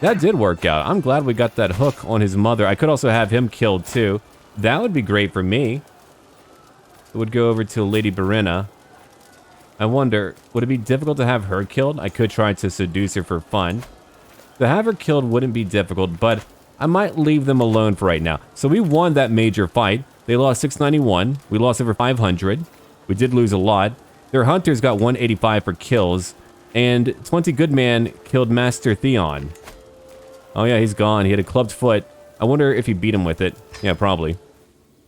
That did work out. I'm glad we got that hook on his mother. I could also have him killed too. That would be great for me. It would go over to Lady Berena. I wonder, would it be difficult to have her killed? I could try to seduce her for fun. To have her killed wouldn't be difficult, but I might leave them alone for right now. So we won that major fight. They lost 691. We lost over 500. We did lose a lot. Their hunters got 185 for kills. And 20 Goodman killed Master Theon. Oh yeah, he's gone. He had a clubbed foot. I wonder if he beat him with it. Yeah, probably.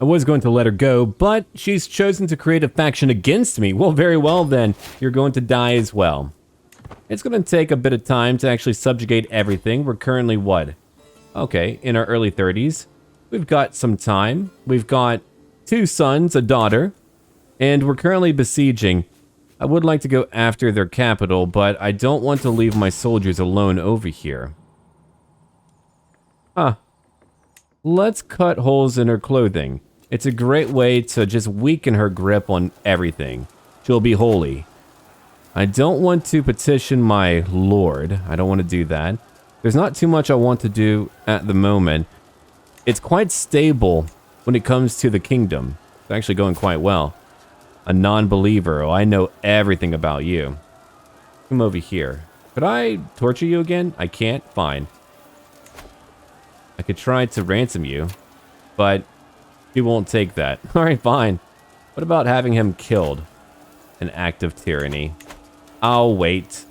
I was going to let her go, but she's chosen to create a faction against me. Well, very well then. You're going to die as well. It's going to take a bit of time to actually subjugate everything. We're currently what? Okay, in our early 30s. We've got some time. We've got 2 sons, a daughter, and we're currently besieging. I would like to go after their capital, but I don't want to leave my soldiers alone over here. Let's cut holes in her clothing. It's a great way to just weaken her grip on everything. She'll be holy. I don't want to petition my lord. I don't want to do that. There's not too much I want to do at the moment. It's quite stable when it comes to the kingdom. It's actually going quite well. A non-believer. Oh, I know everything about you. Come over here. Could I torture you again? I can't? Fine. I could try to ransom you, but he won't take that. Alright, fine. What about having him killed? An act of tyranny. I'll wait.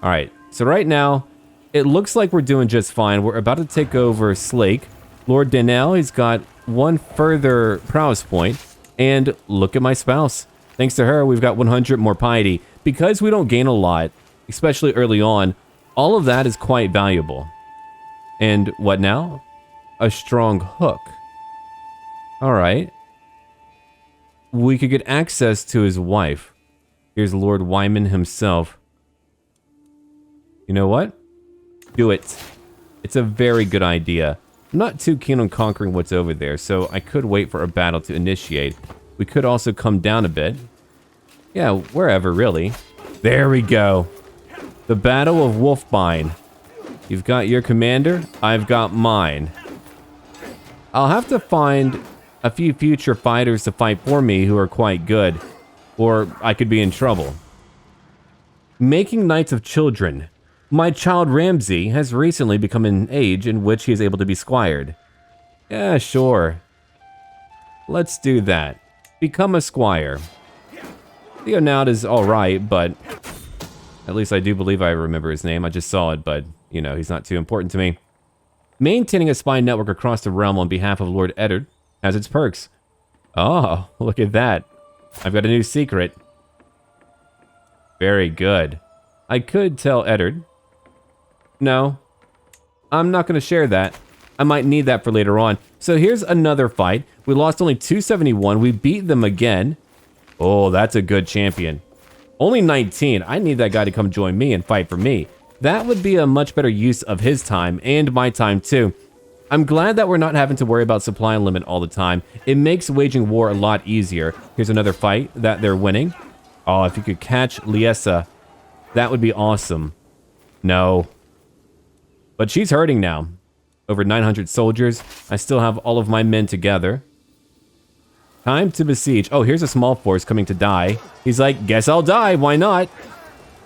Alright, so right now, it looks like we're doing just fine. We're about to take over Slake. Lord Danelle, he's got one further prowess point. And look at my spouse. Thanks to her, we've got 100 more piety. Because we don't gain a lot, especially early on, all of that is quite valuable. And what now? A strong hook. Alright. We could get access to his wife. Here's Lord Wyman himself. You know what? Do it. It's a very good idea. I'm not too keen on conquering what's over there, so I could wait for a battle to initiate. We could also come down a bit. Yeah, wherever, really. There we go. The Battle of Wolfbine. You've got your commander, I've got mine. I'll have to find a few future fighters to fight for me who are quite good, or I could be in trouble. Making knights of children. My child Ramsay has recently become an age in which he is able to be squired. Yeah, sure. Let's do that. Become a squire. Theonaut is alright, but at least I do believe I remember his name. I just saw it, but, you know, he's not too important to me. Maintaining a spy network across the realm on behalf of Lord Eddard has its perks. Oh, look at that. I've got a new secret. Very good. I could tell Eddard. No, I'm not going to share that. I might need that for later on. So here's another fight. We lost only 271. We beat them again. Oh, that's a good champion. Only 19. I need that guy to come join me and fight for me. That would be a much better use of his time and my time too. I'm glad that we're not having to worry about supply limit all the time. It makes waging war a lot easier. Here's another fight that they're winning. Oh, if you could catch Liesa, that would be awesome. No. But she's hurting now. Over 900 soldiers. I still have all of my men together. Time to besiege. Oh, here's a small force coming to die. He's like, guess I'll die. Why not?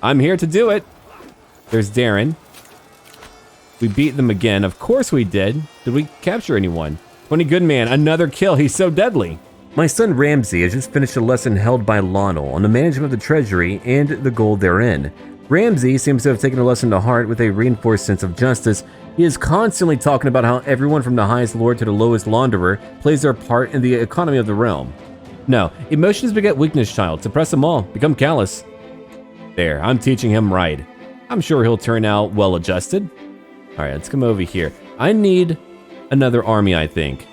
I'm here to do it. There's Darren. We beat them again. Of course we did. Did we capture anyone? 20 Goodman. Another kill. He's so deadly. My son Ramsay has just finished a lesson held by Lionel on the management of the treasury and the gold therein. Ramsay seems to have taken a lesson to heart with a reinforced sense of justice. He is constantly talking about how everyone from the highest lord to the lowest launderer plays their part in the economy of the realm. No, emotions beget weakness, child. Suppress them all. Become callous. There, I'm teaching him right. I'm sure he'll turn out well adjusted. All right, let's come over here. I need another army, I think.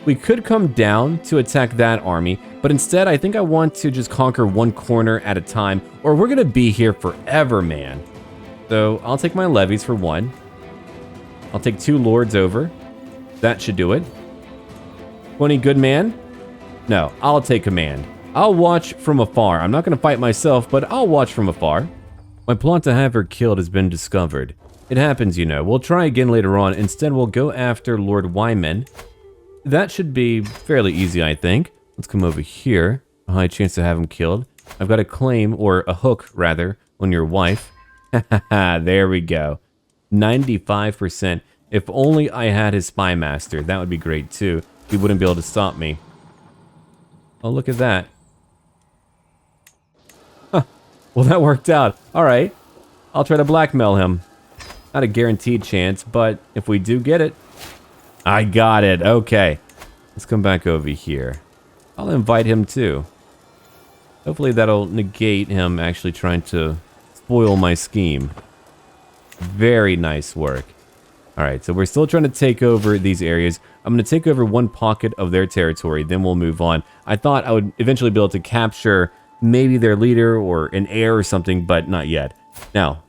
We could come down to attack that army, but instead I think I want to just conquer one corner at a time, or we're gonna be here forever, man. So I'll take my levies for one. I'll take 2 lords over. That should do it. 20 good man? No, I'll take command. I'll watch from afar. I'm not gonna fight myself, but I'll watch from afar. My plot to have her killed has been discovered. It happens, you know. We'll try again later on. Instead, we'll go after Lord Wyman. That should be fairly easy, I think. Let's come over here. A high chance to have him killed. I've got a claim, or a hook, rather, on your wife. There we go. 95%. If only I had his spy master. That would be great, too. He wouldn't be able to stop me. Oh, look at that. Huh. Well, that worked out. All right. I'll try to blackmail him. Not a guaranteed chance, but if we do get it... I got it. Okay. Let's come back over here. I'll invite him too. Hopefully that'll negate him actually trying to spoil my scheme. Very nice work. Alright, so we're still trying to take over these areas. I'm going to take over one pocket of their territory, then we'll move on. I thought I would eventually be able to capture maybe their leader or an heir or something, but not yet. Now,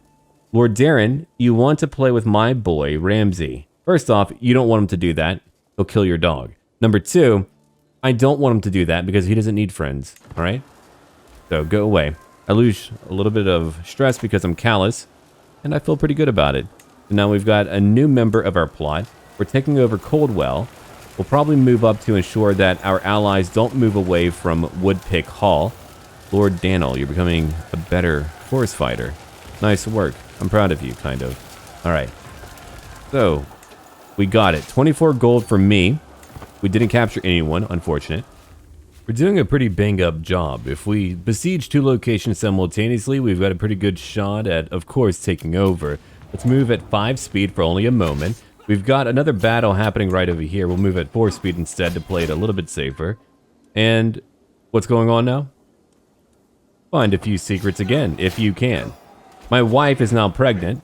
Lord Darren, you want to play with my boy, Ramsay. First off, you don't want him to do that. He'll kill your dog. Number 2, I don't want him to do that because he doesn't need friends, alright? So, go away. I lose a little bit of stress because I'm callous, and I feel pretty good about it. So now we've got a new member of our plot. We're taking over Coldwell. We'll probably move up to ensure that our allies don't move away from Woodpick Hall. Lord Daniel, you're becoming a better forest fighter. Nice work. I'm proud of you, kind of. Alright. So, we got it. 24 gold for me. We didn't capture anyone, unfortunate. We're doing a pretty bang-up job. If we besiege 2 locations simultaneously, we've got a pretty good shot at, of course, taking over. Let's move at 5 speed for only a moment. We've got another battle happening right over here. We'll move at 4 speed instead to play it a little bit safer. And what's going on now? Find a few secrets again, if you can. My wife is now pregnant.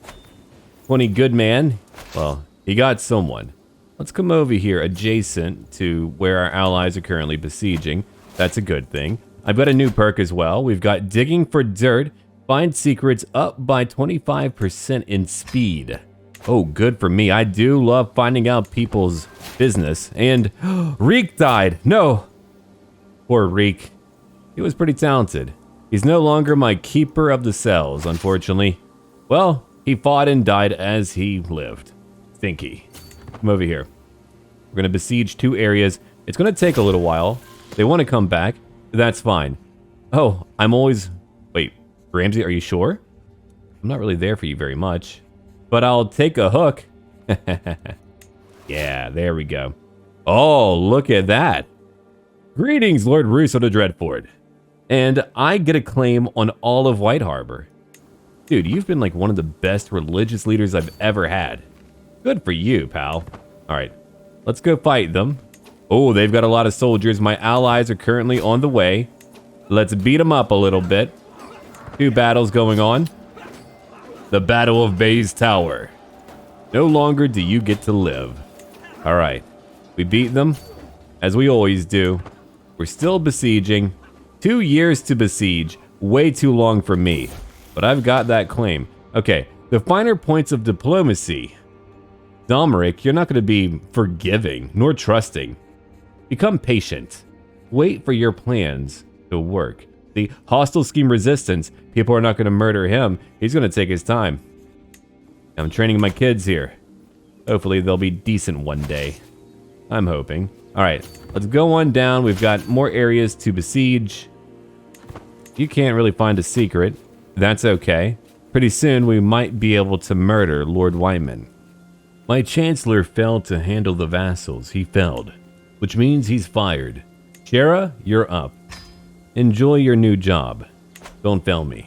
20 good man. Well, he got someone. Let's come over here adjacent to where our allies are currently besieging. That's a good thing. I've got a new perk as well. We've got digging for dirt. Find secrets up by 25% in speed. Oh, good for me. I do love finding out people's business. And Reek died. No. Poor Reek. He was pretty talented. He's no longer my keeper of the cells, unfortunately. Well, he fought and died as he lived. Stinky. Come over here. We're going to besiege 2 areas. It's going to take a little while. They want to come back. That's fine. Oh, I'm always... Wait, Ramsay, are you sure? I'm not really there for you very much. But I'll take a hook. Yeah, there we go. Oh, look at that. Greetings, Lord Roose of the Dreadfort. And I get a claim on all of White Harbor. Dude, you've been like one of the best religious leaders I've ever had. Good for you, pal. Alright, let's go fight them. Oh, they've got a lot of soldiers. My allies are currently on the way. Let's beat them up a little bit. 2 battles going on. The Battle of Bay's Tower. No longer do you get to live. Alright, we beat them, as we always do. We're still besieging. 2 years to besiege. Way too long for me. But I've got that claim. Okay, the finer points of diplomacy. Domeric, you're not going to be forgiving, nor trusting. Become patient. Wait for your plans to work. The hostile scheme resistance. People are not going to murder him. He's going to take his time. I'm training my kids here. Hopefully they'll be decent one day. I'm hoping. Alright, let's go on down. We've got more areas to besiege. You can't really find a secret. That's okay. Pretty soon we might be able to murder Lord Wyman. My chancellor failed to handle the vassals. He failed, which means he's fired. Shara, you're up. Enjoy your new job. Don't fail me.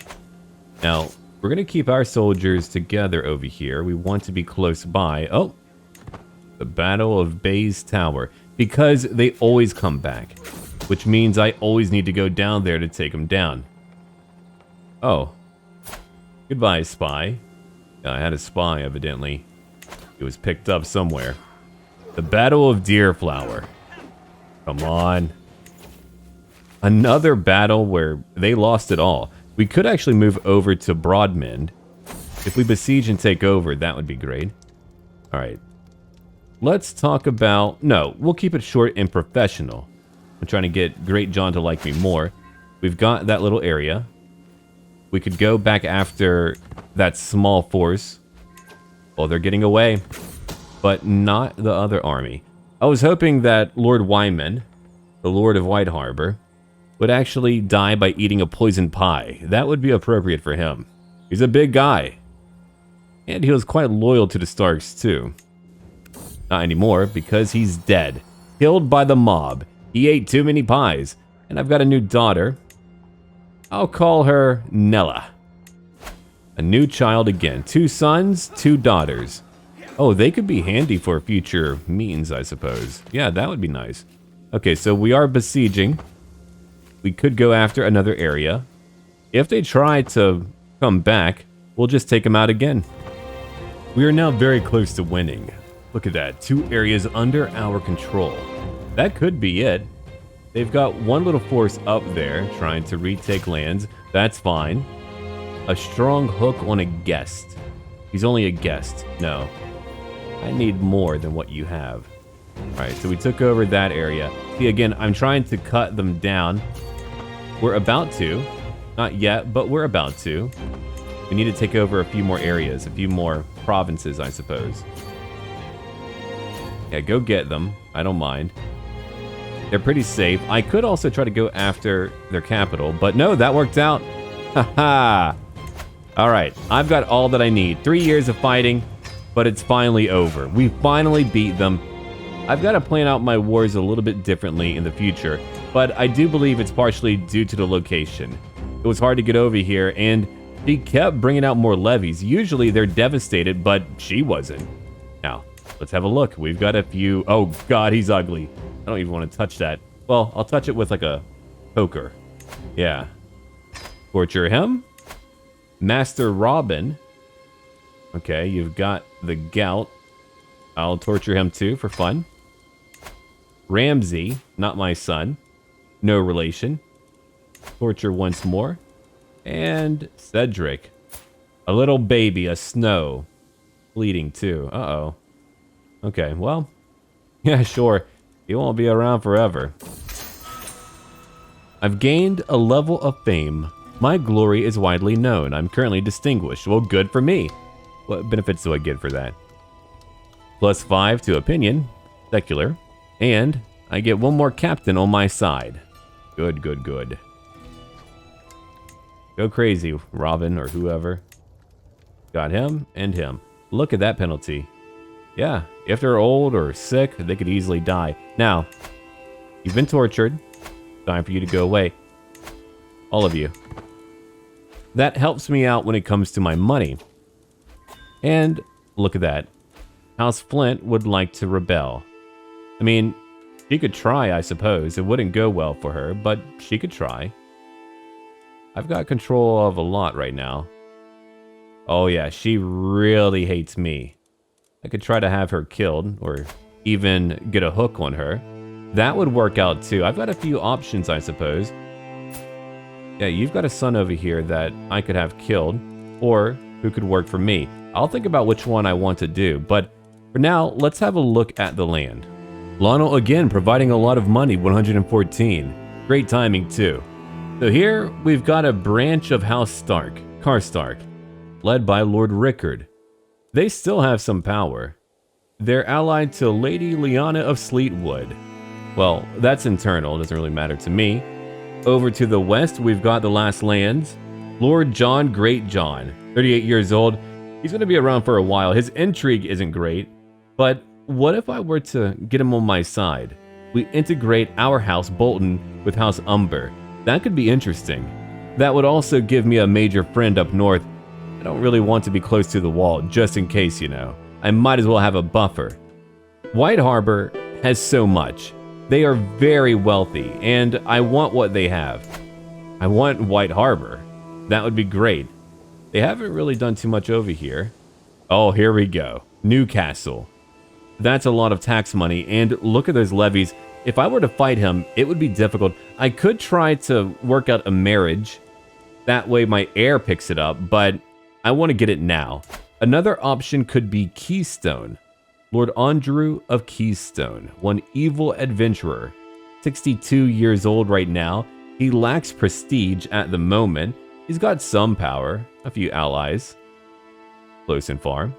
Now, we're going to keep our soldiers together over here. We want to be close by. Oh, the Battle of Bay's Tower. Because they always come back, which means I always need to go down there to take them down. Oh, Goodbye, spy. I had a spy, evidently. It was picked up somewhere. The Battle of Deerflower. Come on. Another battle where they lost it all. We could actually move over to Broadmend. If we besiege and take over, that would be great. Alright. Let's talk about... No, we'll keep it short and professional. I'm trying to get Great John to like me more. We've got that little area. We could go back after that small force. Well, they're getting away. But not the other army. I was hoping that Lord Wyman, the Lord of White Harbor, would actually die by eating a poison pie. That would be appropriate for him. He's a big guy. And he was quite loyal to the Starks, too. Not anymore, because he's dead. Killed by the mob. He ate too many pies. And I've got a new daughter. I'll call her Nella. A new child again. 2 sons, 2 daughters. Oh, they could be handy for future means, I suppose. Yeah, that would be nice. Okay, so we are besieging. We could go after another area. If they try to come back, we'll just take them out again. We are now very close to winning. Look at that. 2 areas under our control. That could be it. They've got one little force up there trying to retake lands. That's fine. A strong hook on a guest. He's only a guest. No. I need more than what you have. Alright, so we took over that area. See, again, I'm trying to cut them down. We're about to. Not yet, but we're about to. We need to take over a few more areas, a few more provinces, I suppose. Yeah, go get them. I don't mind. They're pretty safe. I could also try to go after their capital, but no, that worked out. Haha. Alright, I've got all that I need. 3 years of fighting, but it's finally over. We finally beat them. I've got to plan out my wars a little bit differently in the future, but I do believe it's partially due to the location. It was hard to get over here, and she kept bringing out more levies. Usually they're devastated, but she wasn't. Now, let's have a look. We've got a few... Oh, God, he's ugly. I don't even want to touch that. Well, I'll touch it with like a poker. Yeah. Torture him. Master Robin. Okay, you've got the gout. I'll torture him too for fun. Ramsey, not my son. No relation. Torture once more. And Cedric. A little baby, a snow. Bleeding too. Uh-oh. Okay, well. Yeah, sure. He won't be around forever. I've gained a level of fame. My glory is widely known. I'm currently distinguished. Well, good for me. What benefits do I get for that? +5 to opinion. Secular. And I get one more captain on my side. Good, good, good. Go crazy, Robin or whoever. Got him and him. Look at that penalty. Yeah, if they're old or sick, they could easily die. Now, you've been tortured. Time for you to go away. All of you. That helps me out when it comes to my money. And look at that. House Flint would like to rebel. I mean, she could try, I suppose. It wouldn't go well for her, but she could try. I've got control of a lot right now. Oh yeah, she really hates me. I could try to have her killed, or even get a hook on her. That would work out too. I've got a few options, I suppose. Yeah, you've got a son over here that I could have killed, or who could work for me. I'll think about which one I want to do, but for now, let's have a look at the land. Lionel again providing a lot of money, 114. Great timing too. So here, we've got a branch of House Stark, Karstark, led by Lord Rickard. They still have some power. They're allied to Lady Lyanna of Sleetwood. Well, that's internal, doesn't really matter to me. Over to the west, we've got the Last Lands. Lord John Great John, 38 years old. He's going to be around for a while. His intrigue isn't great, but what if I were to get him on my side? We integrate our House Bolton with House Umber. That could be interesting. That would also give me a major friend up north. I don't really want to be close to the wall, just in case, you know. I might as well have a buffer. White Harbor has so much. They are very wealthy, and I want what they have. I want White Harbor. That would be great. They haven't really done too much over here. Oh, here we go. Newcastle. That's a lot of tax money, and look at those levies. If I were to fight him, it would be difficult. I could try to work out a marriage. That way my heir picks it up, but I want to get it now. Another option could be Keystone. Lord Andrew of Keystone, one evil adventurer. 62 years old right now. He lacks prestige at the moment. He's got some power, a few allies. Close and far.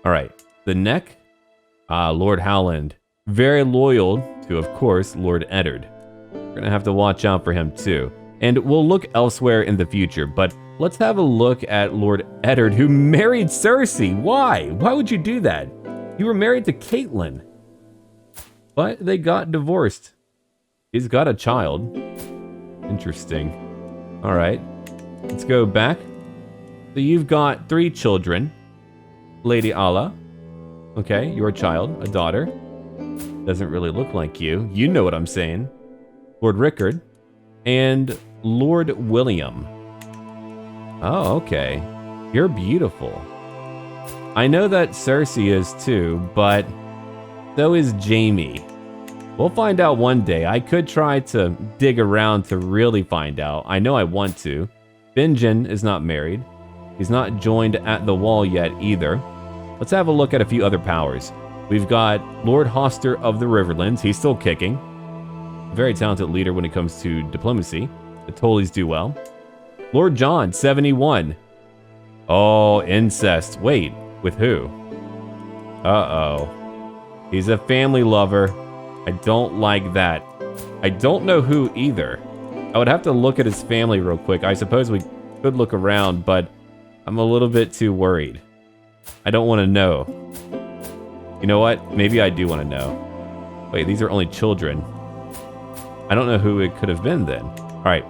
Alright, the neck. Lord Howland. Very loyal to, of course, Lord Eddard. We're gonna have to watch out for him too. And we'll look elsewhere in the future, but let's have a look at Lord Eddard, who married Cersei. Why? Why would you do that? You were married to Caitlyn. But they got divorced. He's got a child. Interesting. Alright. Let's go back. So you've got 3 children. Lady Alla. Okay, your child, a daughter. Doesn't really look like you. You know what I'm saying. Lord Rickard. And Lord William. Oh, okay. You're beautiful. I know that Cersei is too, but so is Jaime. We'll find out one day. I could try to dig around to really find out. I know I want to. Benjen is not married. He's not joined at the wall yet either. Let's have a look at a few other powers. We've got Lord Hoster of the Riverlands. He's still kicking. Very talented leader when it comes to diplomacy. The Tullys do well. Lord John, 71. Oh, incest. Wait, with who? Uh-oh. He's a family lover. I don't like that. I don't know who either. I would have to look at his family real quick. I suppose we could look around, but I'm a little bit too worried. I don't want to know. You know what? Maybe I do want to know. Wait, these are only children. I don't know who it could have been then. All right.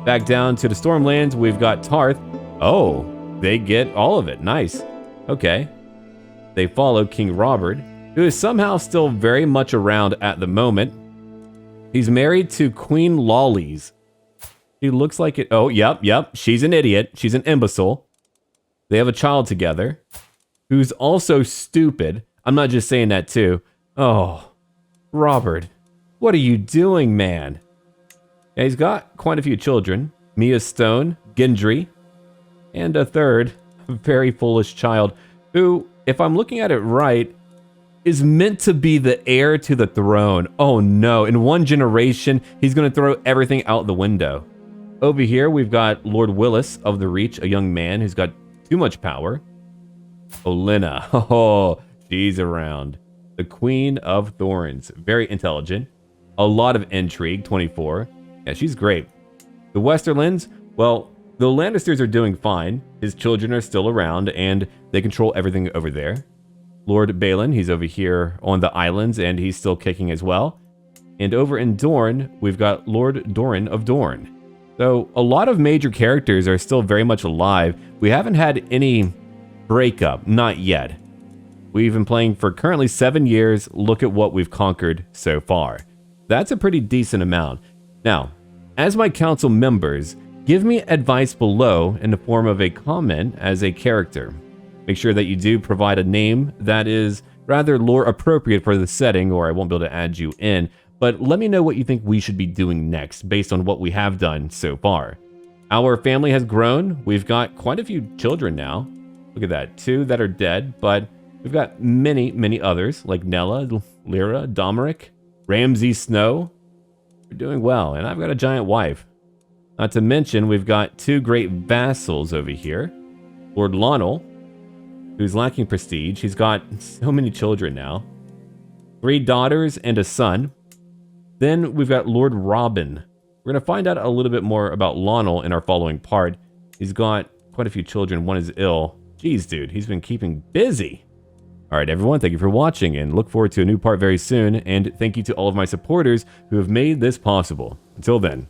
Back down to the Stormlands, we've got Tarth. Oh, they get all of it. Nice. Okay. They follow King Robert, who is somehow still very much around at the moment. He's married to Queen Lollies. He looks like it. Oh, yep. She's an idiot. She's an imbecile. They have a child together, who's also stupid. I'm not just saying that too. Oh, Robert, what are you doing, man? Yeah, he's got quite a few children. Mia Stone, Gendry, and a third, a very foolish child, who, if I'm looking at it right, is meant to be the heir to the throne. Oh no, in one generation, he's gonna throw everything out the window. Over here, we've got Lord Willis of the Reach, a young man who's got too much power. Olenna, oh, she's around. The Queen of Thorns, very intelligent. A lot of intrigue, 24. Yeah, she's great. The Westerlands, well, the Lannisters are doing fine. His children are still around, and they control everything over there. Lord Balin, he's over here on the islands, and he's still kicking as well. And over in Dorne, we've got Lord Doran of Dorne. So a lot of major characters are still very much alive. We haven't had any breakup, not yet. We've been playing for currently 7 years. Look at what we've conquered so far. That's a pretty decent amount. Now, as my council members, give me advice below in the form of a comment as a character. Make sure that you do provide a name that is rather lore appropriate for the setting, or I won't be able to add you in. But let me know what you think we should be doing next based on what we have done so far. Our family has grown. We've got quite a few children now. Look at that, 2 that are dead, but we've got many others like Nella, Lyra, Domeric, Ramsay Snow. We're doing well, and I've got a giant wife. Not to mention, we've got 2 great vassals over here. Lord Lonel, who's lacking prestige. He's got so many children now. 3 daughters and a son. Then we've got Lord Robin. We're going to find out a little bit more about Lonel in our following part. He's got quite a few children. One is ill. Jeez, dude, he's been keeping busy. All right, everyone, thank you for watching, and look forward to a new part very soon. And thank you to all of my supporters who have made this possible. Until then.